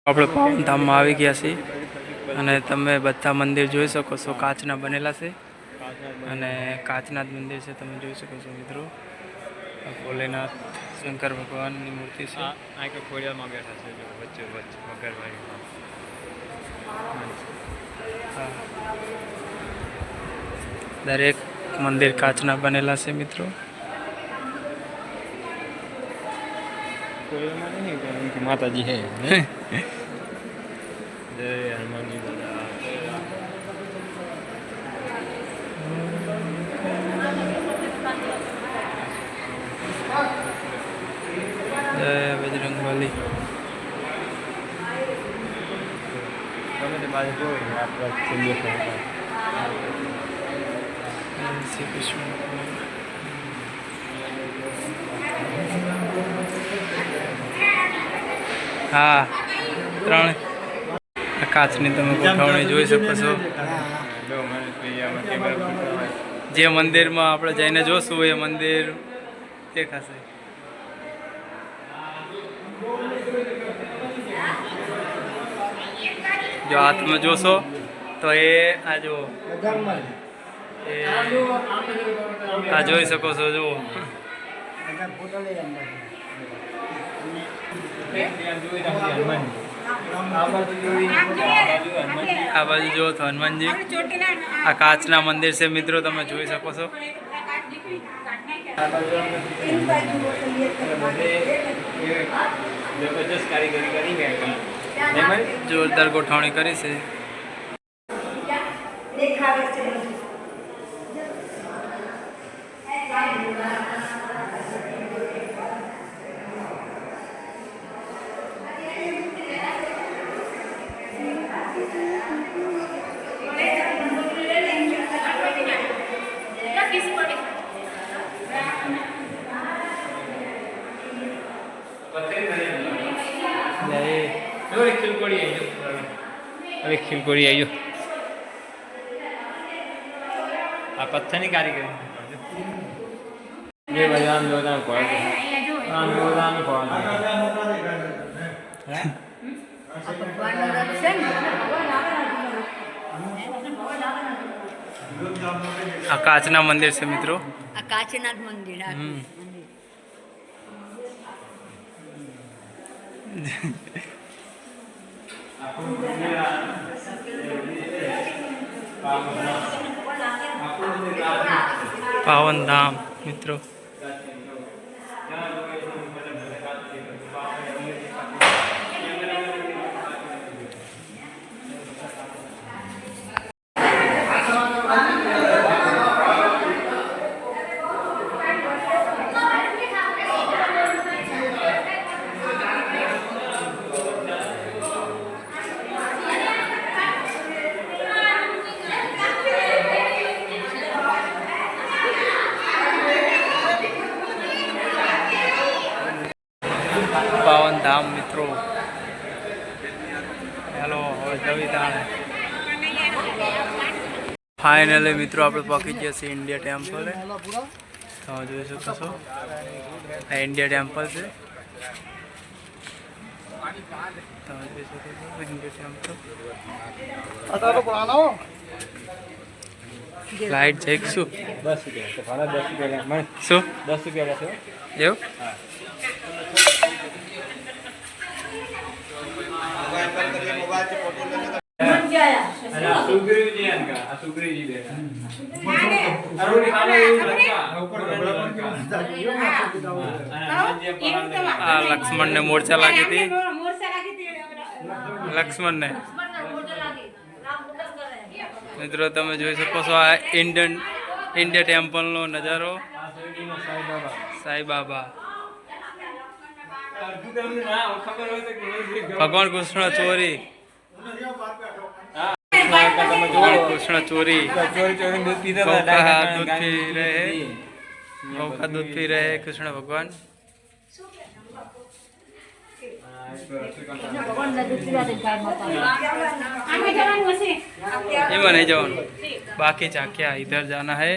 આપણે પાવનધામમાં આવી ગયા છીએ અને તમે બધા મંદિર જોઈ શકો છો, કાચના બનેલા છે અને કાચના જ મંદિર છે, તમે જોઈ શકો છો મિત્રો. ભોલેનાથ શંકર ભગવાનની મૂર્તિ છે. આ કે ખોડિયામાં બેઠા છે જો વચ્ચે મગરભાઈ. દરેક મંદિર કાચના બનેલા છે મિત્રો. માતાજી હે જય હનુમાનજી દાદા. જય બજરંગબલી. તમે તે બાજુ જો આપણા ચંદ્ર શ્રી કૃષ્ણ. હા, ત્રણ કાચની તમે ગોઠવણી જોઈ શકો છો. જે મંદિરમાં આપણે જઈને જોશું એ મંદિર દેખાશે. જો હાથમાં જોશો તો એ આ જો આ જોઈ શકો છો. જુઓ આ બાજુ જુઓ તો હનુમાનજી. આ કાચના મંદિર છે મિત્રો, તમે જોઈ શકો છો. જબરજસ્ત કારીગરી કરી ગયા. જોરદાર ગોઠવણી કરી છે. હવે ખીલકોડી આવ્યો. આ પથ્થરની કારીગરી બે બાજુ આમ જોતા આમ જોતા આ કાચના મંદિર છે મિત્રો. આ કાચના મંદિર. પાવનધામ મિત્રો. પાવનધામ મિત્રો. હેલો, હવે જવિતાણે ફાઇનલી મિત્રો આપણે પહોંચી ગયા છીએ ઇન્ડિયા ટેમ્પલ. તમે જોઈ શકો છો આ ઇન્ડિયા ટેમ્પલ છે. તમે જોઈ શકો છો ઇન્ડિયા ટેમ્પલ. લાઈટ જઈશું. 10 રૂપિયા. શું 10 રૂપિયા છે એવું? લક્ષ્મણ ને મોરચા લાગી હતી. લક્ષ્મણ ને મિત્રો તમે જોઈ શકો છો આ ઇન્ડિયા ટેમ્પલ નો નજારો. સાઈ બાબા ભગવાન કૃષ્ણ ચોરી. કૃષ્ણ ચોરી दूध पी रहे गौ का दूध पी रहे कृष्ण भगवान. एम नहीं जवान बाकी क्या इधर जाना है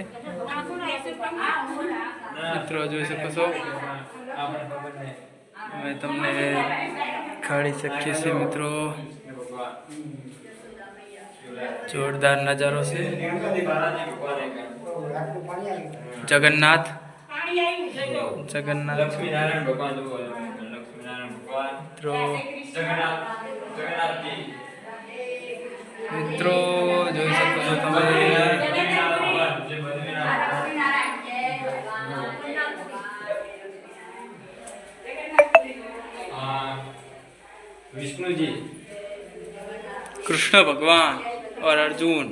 मित्रों. જોઈ શકો છો मैं તમને દેખાડી શકીએ છીએ મિત્રો. જોરદાર નજારો છે. જગન્નાથ જગન્નાથ મિત્રો જોઈ શકો છો તમે. विष्णु जी, कृष्ण भगवान और अर्जुन.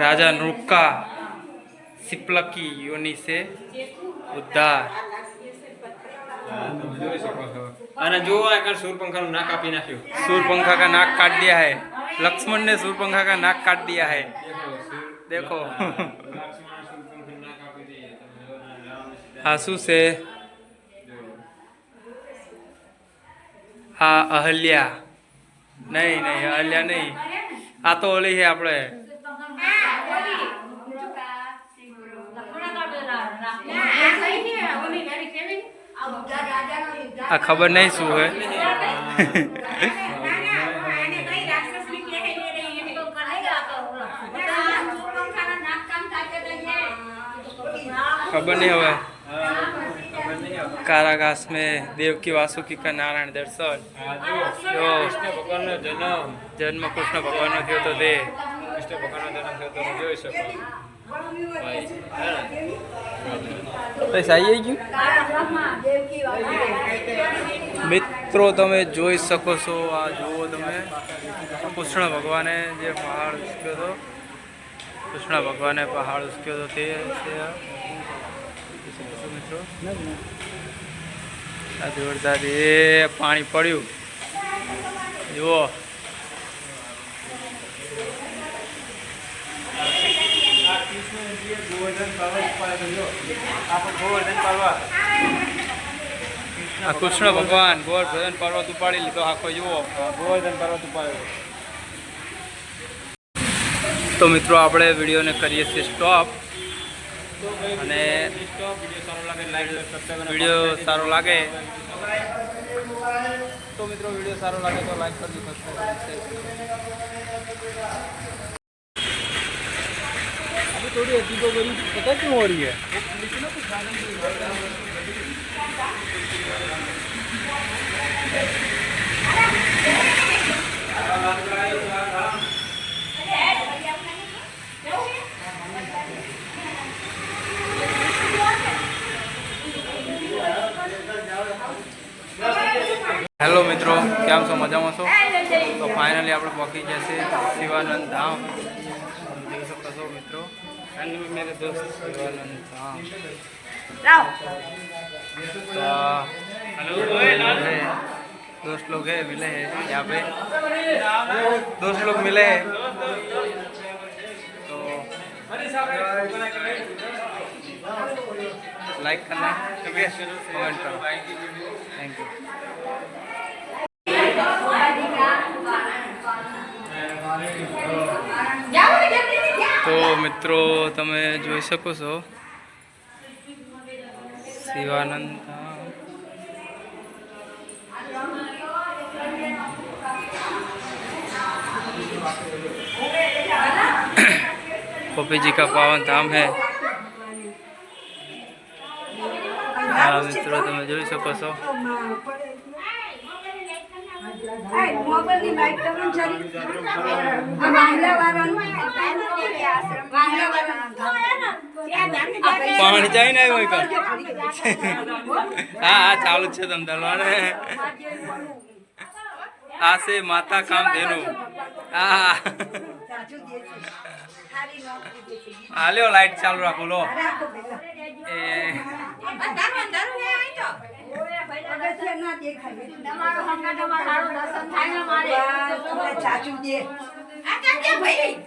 राजा नृप का सिपलक की योनि से उद्धार. અને જો આ सूर्यपंखा नाक कापी नाખ્યું. सूर्यपंखा का नाक काट दिया है. लक्ष्मण ने सूर्यपंखा का नाक काट दिया है. देखो आंसू से. हाँ अहल्या नहीं नहीं अहल्या नहीं. आ तो ओली है આપણે. આ ખબર નહીં શું હે. खबर नहीं हुआ. कारागास में देव की वासुकी का नारायण दर्शन. जो કૃષ્ણ ભગવાનનો જન્મ जन्म कृष्ण भगवान નો થયો તો તે. કૃષ્ણ ભગવાનનો જન્મ થયો તો તમે જોઈ શકો. બસ આવી ગયું મિત્રો. તમે જોઈ શકો છો. આ જુઓ તમે. કૃષ્ણ ભગવાને જે પહાડ ઉચક્યો હતો. કૃષ્ણ ભગવાને પહાડ ઉચક્યો હતો તે છે. જોઈ શકો છો મિત્રો. આ જોરદાર એ પાણી પડ્યું જુઓ. આ કૃષ્ણ ભગવાન ગોવર્ધન પર્વત ઉપાડી લીધો આખો જુઓ. ગોવર્ધન પર્વત ઉપાડ્યો. તો મિત્રો આપણે વિડીયોને કરીએ છીએ સ્ટોપ. અને વિડીયો સારો લાગે તો મિત્રો વિડીયો સારો લાગે તો લાઈક કરજો. अभी थोड़ी अजीब हो गई. पता क्यों हो रही है? હેલો મિત્રો, કેમ છો? મજામાં છો? તો ફાઇનલી આપણે પહોંચી ગયા છે શિવાનંદ ધામ. देख सकते हो मित्रों. एंड मेरे दोस्त शिवानंद धाम. दोस्त लोग हैं मिले हैं यहाँ पे. दोस्त लोग मिले हैं तो लाइक करना, कमेंट करो. Thank you. તો મિત્રો તમે જોઈ શકો છો શિવાનંદ ધામ. गोपी जी का पावन धाम है. हाँ मित्रों તમે જોઈ શકો છો. पानी चाहिए ना वही का. हाँ हाँ चालू છે તમ દલવાને. આ છે માતા કામધેનુ. હા હાલ્યો લાઈટ ચાલુ રાખો લો. એ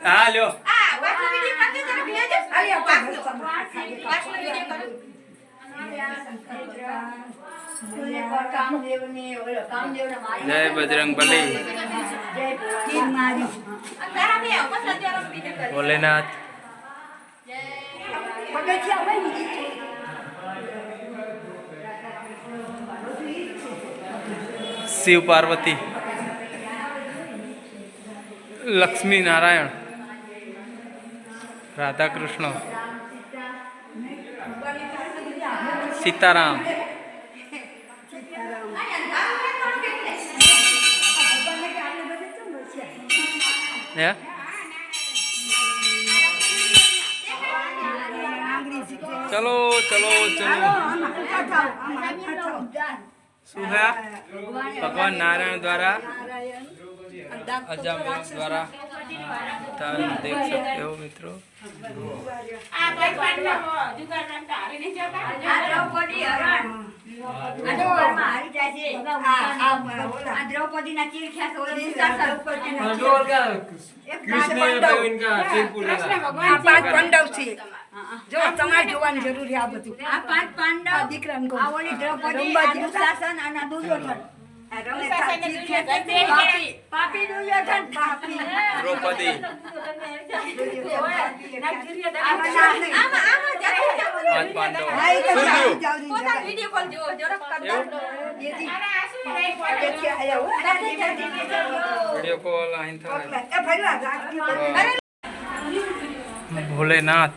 હા લ્યો. जय बजरंग बली. भोलेनाथ. शिव पार्वती, लक्ष्मी नारायण, राधा कृष्ण, सीताराम, या चलो चलो चलो सुहा भगवान नारायण द्वारा अजामिल द्वारा देख सकते हो मित्रों। જો તમારે જોવાની જરૂર આ બધું આ પાંચ પાંડવ દીકરાને આ ઓલી દ્રૌપદી આ દુશાસન અને દુર્યોધન પાપી દુર્યોધન પાપી द्रौपदी पांच पांडव વિડિયો કોલ જો જરાક કરતા वीडियो कॉल आइन था એ ભઈલા भोलेनाथ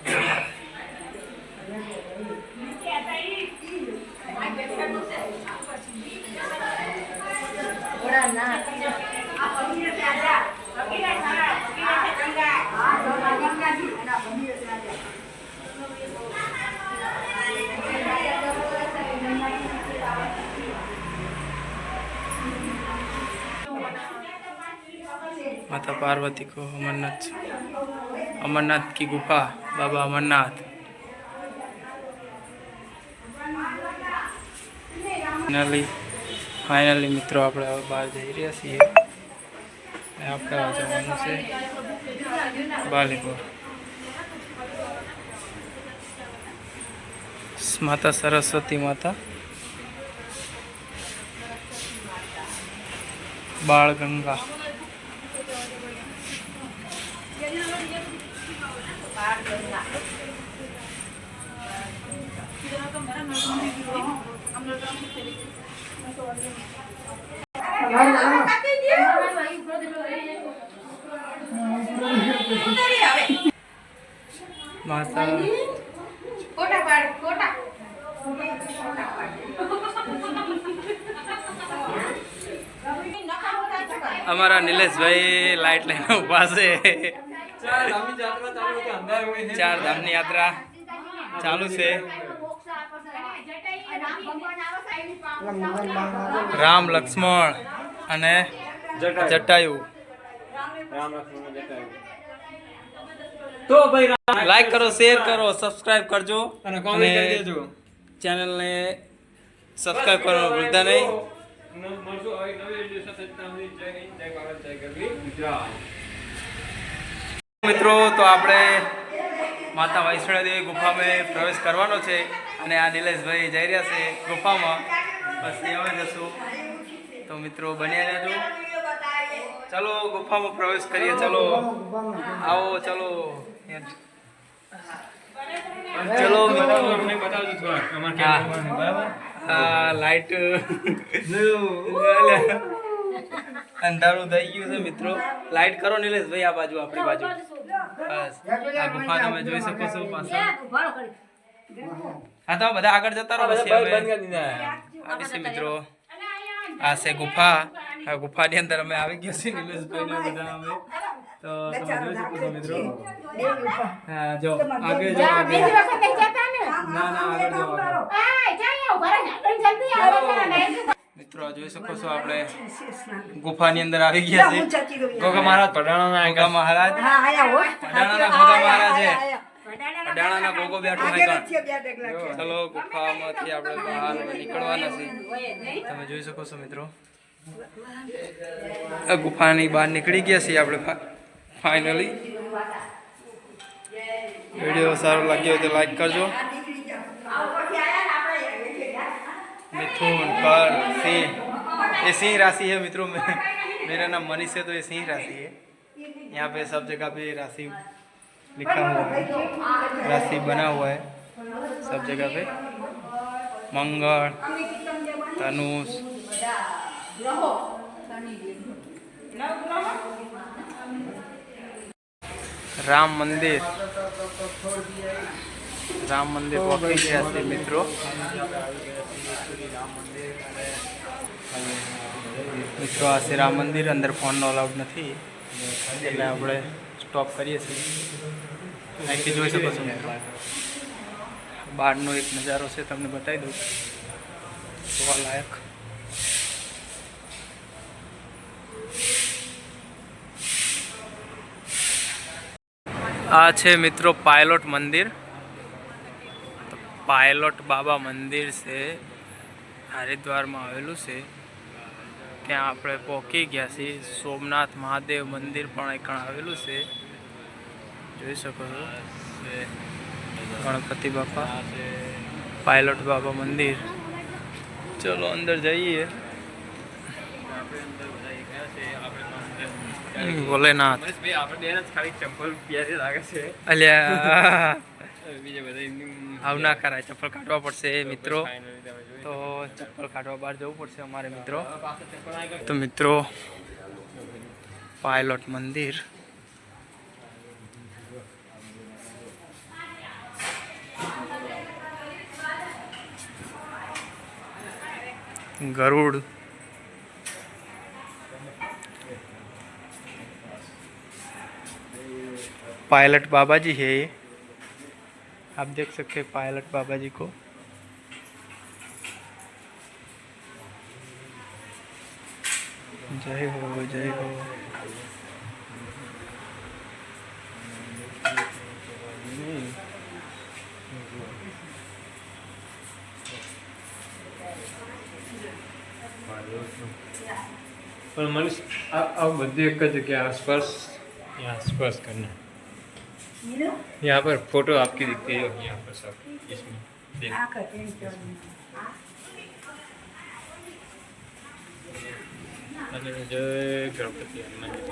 माता पार्वती को अमरनाथ की गुफा बाबा अमरनाथ। फाइनली मित्रों આપણે હવે બહાર જઈ રહ્યા છીએ। આપણે જવાનું છે બાલીપુર। माता सरस्वती माता, बाल गंगा, माता हमारा नीलेश भाई लाइट लाइन उभा से। चार धामनी यात्रा चालू से। राम लक्ष्मण अने जटायु तो भाई लाइक करो, शेर करो, सब्सक्राइब करजो અને કોમેન્ટ કરી દેજો। चैनल ने सब्सक्राइब करना भूलता नहीं। મળશું હવે નવી વિડિયો સાથે તમને જય હિન્દ, જય ભારત, જય ગરવી ગુજરાત। મિત્રો તો આપણે માતા વૈષ્ણોદેવી ગુફામાં પ્રવેશ કરવાનો છે અને આ નિલેશભાઈ જઈ રહ્યા છે ગુફામાં। પછી અમે જશું તો મિત્રો બન્યા રહેજો। ચલો ગુફામાં પ્રવેશ કરીએ। ચલો આવો, ચલો ચલો મિત્રો તમને બતાવજો થોડા અમાર હા। કેમેરામાં બરાબર। આ લાઈટ અંધારું થઈ ગયું છે મિત્રો। લાઈટ કરો નિલેશભાઈ આ બાજુ, આપણી બાજુ। બસ આ ગુફા તમે જોઈ શકો છો પાછળ। હા તો બધા આગળ જતા રહો। પછી બંધ અમે કરી દીધા। આવી છે મિત્રો, આ છે ગુફા। આ ગુફાની અંદર અમે આવી ગયા છીએ નિલેશભાઈ ને બધા અમે। તો તમે જોઈ શકો છો મિત્રો। હા જો આગળ જો, આગળ ના ના આગળ જો। મિત્રો આ જોઈ શકો છો આપણે ગુફાની અંદર આવી ગયા છીએ। ગોગા મહારાજ પડાણાના ગોગા મહારાજ, હા આયા હો પડાણાના ગોગા મહારાજ છે। પડાણાના ગોગો બેઠો છે કાં। છે બે ડગલા છે ચલો ગુફામાંથી આપણે બહાર નીકળવાના છે। તમે જોઈ શકો છો મિત્રો આ ગુફાની બહાર નીકળી ગયા છીએ આપણે ફાઇનલી। વિડીયો સારો લાગ્યો તો લાઈક કરજો। मिथुन, कर, सिंह, ये सिंह राशि है मित्रों। मेरा नाम मनीष है तो ये सिंह राशि है। यहाँ पे सब जगह पे राशि लिखा हुआ है, राशि बना हुआ है सब जगह पे। मंगल, धनुष, રામ મંદિર પહોંચી ગયા છે મિત્રો. મિત્રો આ છે રામ મંદિર. અંદર ફોનનો અલાઉડ નથી એટલે આપણે સ્ટોપ કરીએ છીએ. અહીંથી જોઈ શકો છો મિત્રો. બહારનો એક નજારો છે, તમને બતાવી દઉં જોવા લાયક. આ છે મિત્રો પાયલોટ મંદિર. પાયલોટ બાબા મંદિર છે, હરિદ્વારમાં આવેલું છે. ત્યાં આપણે પહોંચી ગયા છીએ. સોમનાથ મહાદેવ મંદિર પણ એક આવેલું છે, જોઈ શકો છો. ગણપતિ બાપા, પાયલોટ બાબા મંદિર. ચલો અંદર જઈએ. ભોલેનાથ અલ્યા આવું ના કરાય, ચપ્પલ કાઢવા પડશે મિત્રો. તો ચપ્પલ કાઢવા બહાર જવું પડશે અમારે મિત્રો. તો મિત્રો પાયલોટ મંદિર. गरुड़, पायलट बाबा जी है ये, आप देख सकते हैं पायलट बाबा जी को. जय हो जय हो. पर मनुष्य अब बद्धे एक जगह स्पर्श, यहाँ स्पर्श करना. यहाँ पर फोटो आपकी दिखती है, यहाँ पर सब इसमें देख. जय गणपति हनुमान जी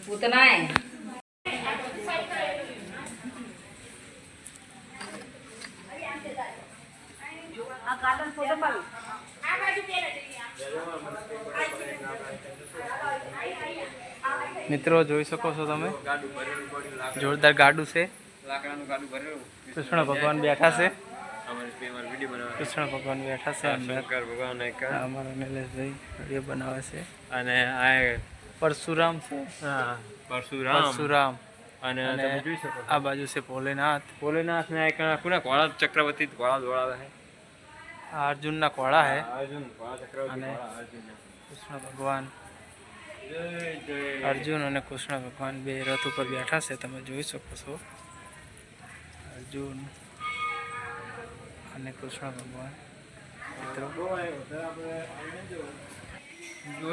પૂતના હે. આ કાર્ટન ફોટો પાડો. આ બાજુ પેલા મિત્રો જોઈ શકો છો તમે, જોરદાર ગાડું છે. લાકડાનું ગાડું ભરેલું. કૃષ્ણ ભગવાન બેઠા છે. અમારે વિડીયો બનાવે. કૃષ્ણ ભગવાન બેઠા છે. શંકર ભગવાન એક અમારા નિલેશભાઈ વિડીયો બનાવે છે. અને આ પરશુરામ છે. હા પરશુરામ. અને તમે જોઈ શકો આ બાજુ છે ભોલેનાથ. ભોલેનાથ ને એક કોના ઘોડા ચક્રવર્તી ઘોડા દોડાવે છે. આ અર્જુનના ઘોડા છે. અર્જુન ઘોડા ચક્રવર્તી અને ઘોડા અર્જુન. કૃષ્ણ ભગવાન, જય જય અર્જુન અને કૃષ્ણ ભગવાન બે રથ ઉપર બેઠા છે, તમે જોઈ શકો છો. અર્જુન અને કૃષ્ણ ભગવાન. મિત્રો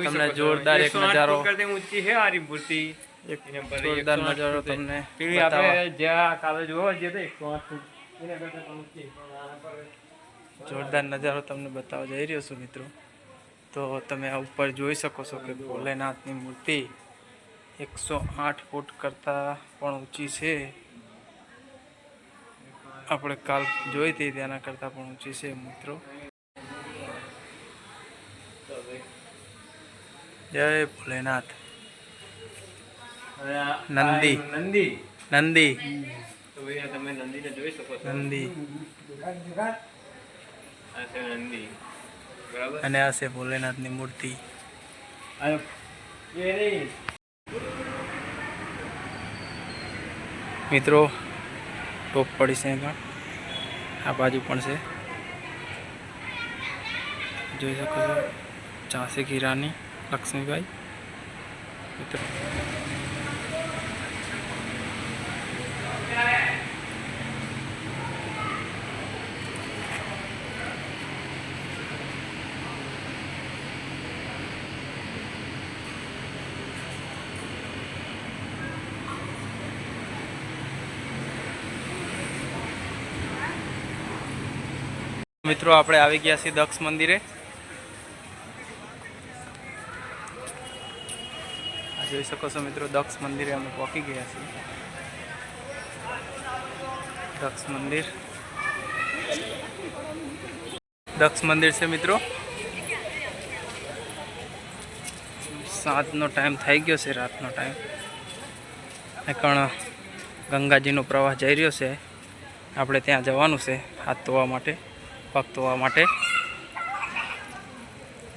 તમને જોરદાર એક નજારો, ઊંચી છે આરી મૂર્તિ. એક જોરદાર નજારો તમને પેલી આપણે જ્યાં કાલે જોવા જઈએ તો 108 ફૂટ એના કરતાં પણ ઊંચી. જોરદાર નજારો તમને બતાવવા જઈ રહ્યો છું મિત્રો. તો તમે આ ઉપર જોઈ શકો છો કે ભોલેનાથની મૂર્તિ 108 ફૂટ કરતાં પણ ઊંચી છે. આપણે કાલ જોઈ હતી તેના કરતાં પણ ઊંચી છે મિત્રો. જય ભોલેનાથ. નંદી. નંદી. તો ભાઈ તમે નંદીને જોઈ શકો છો. નંદી. આ છે નંદી. બરાબર. અને આ છે ભોલેનાથની મૂર્તિ. મિત્રો ટોપ પડી છે પણ આ બાજુ પણ છે, જોઈ શકો છો. ઝાંસી કી રાની લક્ષ્મીબાઈ. મિત્રો મિત્રો આપણે આવી ગયા છીએ દક્ષ મંદિરે. આ જોઈ શકો છો મિત્રો, દક્ષ મંદિરે અમે પહોંચી ગયા છીએ. દક્ષ મંદિર છે મિત્રો. 7નો ટાઈમ થઈ ગયો છે, રાતનો ટાઈમ. પણ ગંગાજીનો પ્રવાહ જઈ રહ્યો છે. આપણે ત્યાં જવાનું છે હાથ ધોવા માટે, પગ ધોવા માટે.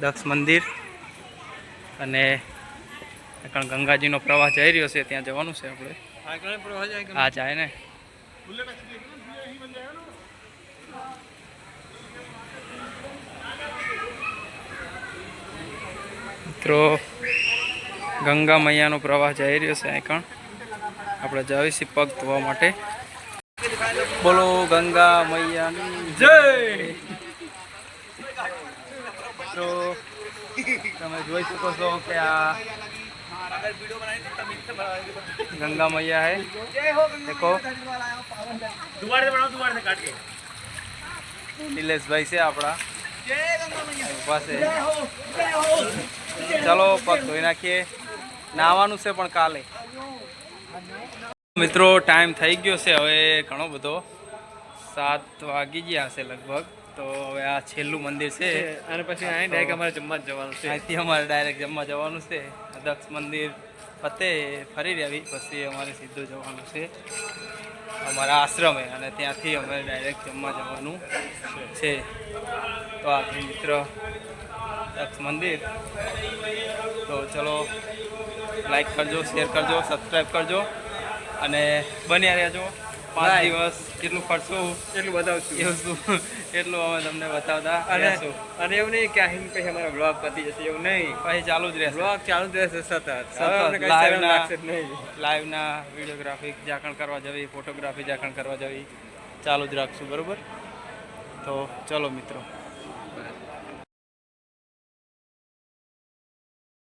દક્ષ મંદિર અને ગંગાજીનો પ્રવાહ જઈ રહ્યો છે, ત્યાં જવાનું છે આપણે. હા જાય ને. મિત્રો ગંગા મૈયાનો પ્રવાહ જઈ રહ્યો છે. અહીં કણ આપણે જઈશું પગ ધોવા માટે. બોલો ગંગા મૈયાની જય. તો તમે જોઈ શકો છો કે આ गंगा मैया है. देखो नीलेश भाई से अपना चलो पग धोई नाखीए. नावानुं छे पण काले. मित्रों टाइम थई गयो छे हवे घणो बधो. 7 वागी गया हशे लगभग. तो हवे आ छेल्लुं मंदिर छे અને પછી અહીં ડાયરેક્ટ અમારે જમવા જવાનું છે. અહીંથી અમારે ડાયરેક્ટ જમવા જવાનું છે. દક્ષ મંદિર પતે ફરી રહેવી પછી અમારે સીધું જવાનું છે અમારા આશ્રમે, અને ત્યાંથી અમે ડાયરેક્ટ જમવા જવાનું છે. તો આ મિત્ર દક્ષ મંદિર. તો ચલો લાઈક કરજો, શેર કરજો, સબસ્ક્રાઈબ કરજો અને બન્યા રહેજો. 5 દિવસ કેટલું ફરશું એટલું બતાવશું. એટલું અમે તમને બતાવતા રહેશું. અને એવું નહીં કે અહીં પછી અમારો બ્લોગ પતી જશે, એવું નહીં. પછી ચાલુ જ રહેશે. બ્લોગ ચાલુ જ રહેશે સતત. લાઈવના વિડીયોગ્રાફી ઝાકણ કરવા જવી, ફોટોગ્રાફી ઝાકણ કરવા જવી ચાલુ જ રાખશું. બરાબર? તો ચલો મિત્રો.